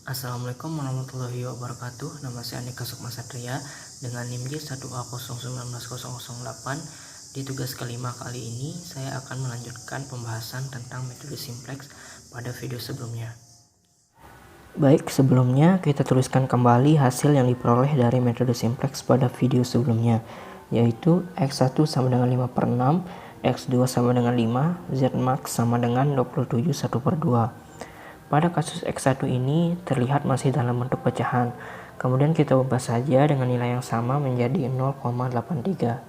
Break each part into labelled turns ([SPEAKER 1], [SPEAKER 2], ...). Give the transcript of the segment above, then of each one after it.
[SPEAKER 1] Assalamualaikum warahmatullahi wabarakatuh. Nama saya Andika Sukma Satria dengan NIM J1A0190008. Di tugas kelima kali ini saya akan melanjutkan pembahasan tentang metode simplex pada video sebelumnya. Baik, sebelumnya kita tuliskan kembali hasil yang diperoleh dari metode simplex pada video sebelumnya, yaitu X1 sama dengan 5/6, X2 sama dengan 5, Z max sama dengan 27 1/2. Pada kasus X1 ini terlihat masih dalam bentuk pecahan, kemudian kita ubah saja dengan nilai yang sama menjadi 0,83.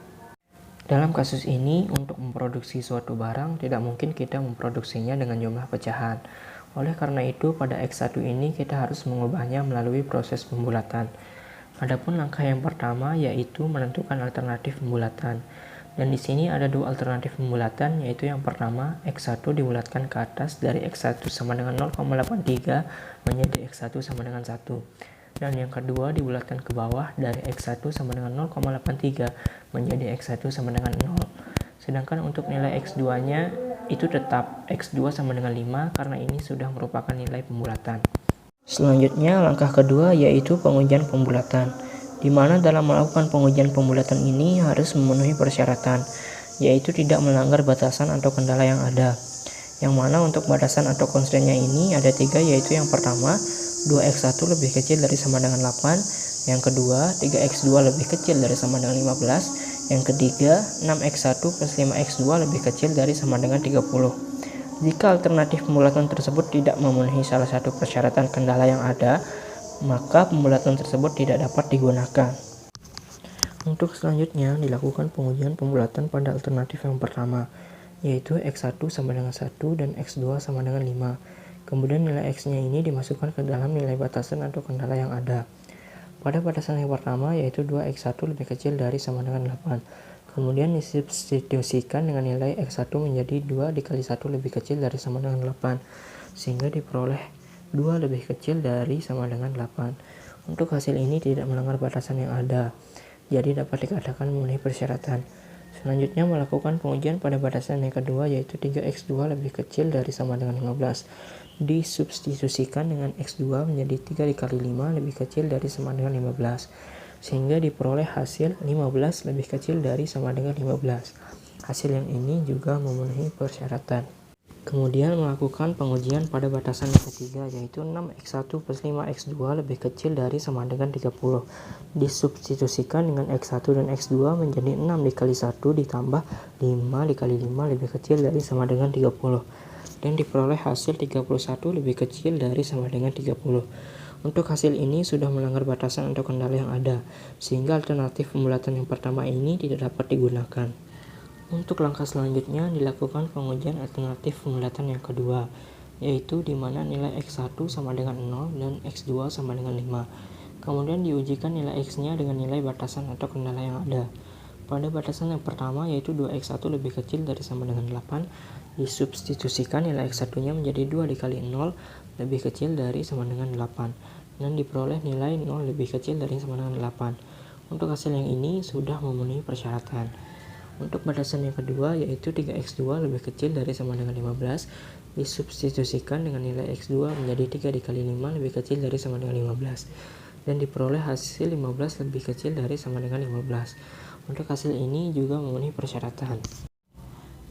[SPEAKER 1] Dalam kasus ini, untuk memproduksi suatu barang tidak mungkin kita memproduksinya dengan jumlah pecahan. Oleh karena itu, pada X1 ini kita harus mengubahnya melalui proses pembulatan. Adapun langkah yang pertama yaitu menentukan alternatif pembulatan. Dan di sini ada dua alternatif pembulatan, yaitu yang pertama X1 dibulatkan ke atas dari X1 sama dengan 0,83 menjadi X1 sama dengan 1. Dan yang kedua dibulatkan ke bawah dari X1 sama dengan 0,83 menjadi X1 sama dengan 0. Sedangkan untuk nilai X2-nya itu tetap X2 sama dengan 5 karena ini sudah merupakan nilai pembulatan. Selanjutnya langkah kedua yaitu pengujian pembulatan, di mana dalam melakukan pengujian pembulatan ini harus memenuhi persyaratan, yaitu tidak melanggar batasan atau kendala yang ada. Yang mana untuk batasan atau constraint-nya ini ada 3, yaitu yang pertama 2x1 lebih kecil dari sama dengan 8, yang kedua 3x2 lebih kecil dari sama dengan 15, yang ketiga 6x1 plus 5x2 lebih kecil dari sama dengan 30. Jika alternatif pembulatan tersebut tidak memenuhi salah satu persyaratan kendala yang ada, maka pembulatan tersebut tidak dapat digunakan. Untuk selanjutnya dilakukan pengujian pembulatan pada alternatif yang pertama, yaitu X1 sama dengan 1 dan X2 sama dengan 5. Kemudian nilai X-nya ini dimasukkan ke dalam nilai batasan atau kendala yang ada. Pada batasan yang pertama yaitu 2x1 lebih kecil dari sama dengan 8. Kemudian disubstitusikan dengan nilai X1 menjadi 2 dikali 1 lebih kecil dari sama dengan 8, sehingga diperoleh 2 lebih kecil dari sama dengan 8. Untuk hasil ini tidak melanggar batasan yang ada, jadi dapat dikatakan memenuhi persyaratan. Selanjutnya melakukan pengujian pada batasan yang kedua yaitu 3x2 lebih kecil dari sama dengan 15. Disubstitusikan dengan x2 menjadi 3 dikali 5 lebih kecil dari sama dengan 15, sehingga diperoleh hasil 15 lebih kecil dari sama dengan 15. Hasil yang ini juga memenuhi persyaratan. Kemudian melakukan pengujian pada batasan yang ketiga yaitu 6x1 plus 5x2 lebih kecil dari sama dengan 30. Disubstitusikan dengan x1 dan x2 menjadi 6 dikali 1 ditambah 5 dikali 5 lebih kecil dari sama dengan 30. Dan diperoleh hasil 31 lebih kecil dari sama dengan 30. Untuk hasil ini sudah melanggar batasan atau kendala yang ada, sehingga alternatif pembulatan yang pertama ini tidak dapat digunakan. Untuk langkah selanjutnya dilakukan pengujian alternatif pembulatan yang kedua, yaitu di mana nilai X1 sama dengan 0 dan X2 sama dengan 5. Kemudian diujikan nilai X-nya dengan nilai batasan atau kendala yang ada. Pada batasan yang pertama yaitu 2x1 lebih kecil dari sama dengan 8, disubstitusikan nilai x1-nya menjadi 2 dikali 0 lebih kecil dari sama dengan 8, dan diperoleh nilai 0 lebih kecil dari sama dengan 8. Untuk hasil yang ini sudah memenuhi persyaratan. Untuk batasan yang kedua yaitu 3x2 lebih kecil dari sama dengan 15, disubstitusikan dengan nilai x2 menjadi 3 dikali 5 lebih kecil dari sama dengan 15, dan diperoleh hasil 15 lebih kecil dari sama dengan 15. Untuk hasil ini juga memenuhi persyaratan.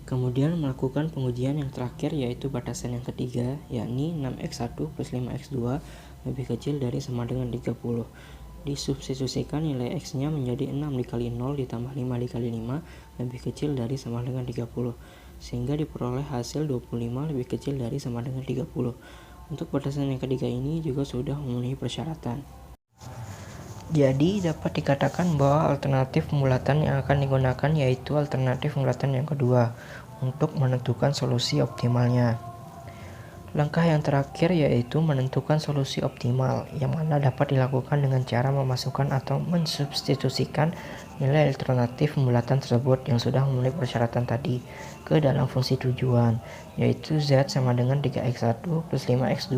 [SPEAKER 1] Kemudian melakukan pengujian yang terakhir yaitu batasan yang ketiga, yakni 6x1 plus 5x2 lebih kecil dari sama dengan 30. Disubstitusikan nilai x-nya menjadi 6 dikali 0 ditambah 5 dikali 5 lebih kecil dari sama dengan 30, sehingga diperoleh hasil 25 lebih kecil dari sama dengan 30. Untuk batasan yang ketiga ini juga sudah memenuhi persyaratan. Jadi dapat dikatakan bahwa alternatif pembulatan yang akan digunakan yaitu alternatif pembulatan yang kedua untuk menentukan solusi optimalnya. Langkah yang terakhir yaitu menentukan solusi optimal, yang mana dapat dilakukan dengan cara memasukkan atau mensubstitusikan nilai alternatif pembulatan tersebut yang sudah memenuhi persyaratan tadi ke dalam fungsi tujuan, yaitu Z sama dengan 3x1 plus 5x2,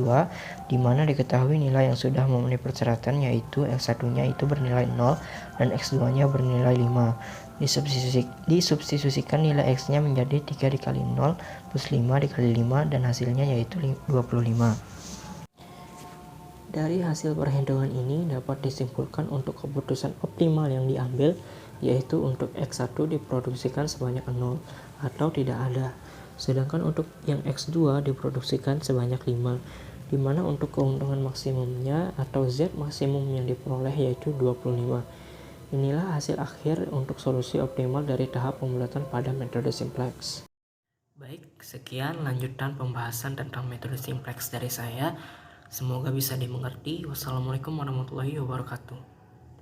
[SPEAKER 1] di mana diketahui nilai yang sudah memenuhi persyaratan yaitu x1-nya itu bernilai 0 dan x2-nya bernilai 5. Disubstitusikan nilai X-nya menjadi 3 dikali 0 plus 5 dikali 5 dan hasilnya yaitu 25. Dari hasil perhitungan ini dapat disimpulkan untuk keputusan optimal yang diambil, yaitu untuk X1 diproduksikan sebanyak 0 atau tidak ada. Sedangkan untuk yang X2 diproduksikan sebanyak 5, di mana untuk keuntungan maksimumnya atau Z maksimum yang diperoleh yaitu 25. Inilah hasil akhir untuk solusi optimal dari tahap pembuatan pada metode simplex. Baik, sekian lanjutan pembahasan tentang metode simplex dari saya. Semoga bisa dimengerti. Wassalamualaikum warahmatullahi wabarakatuh.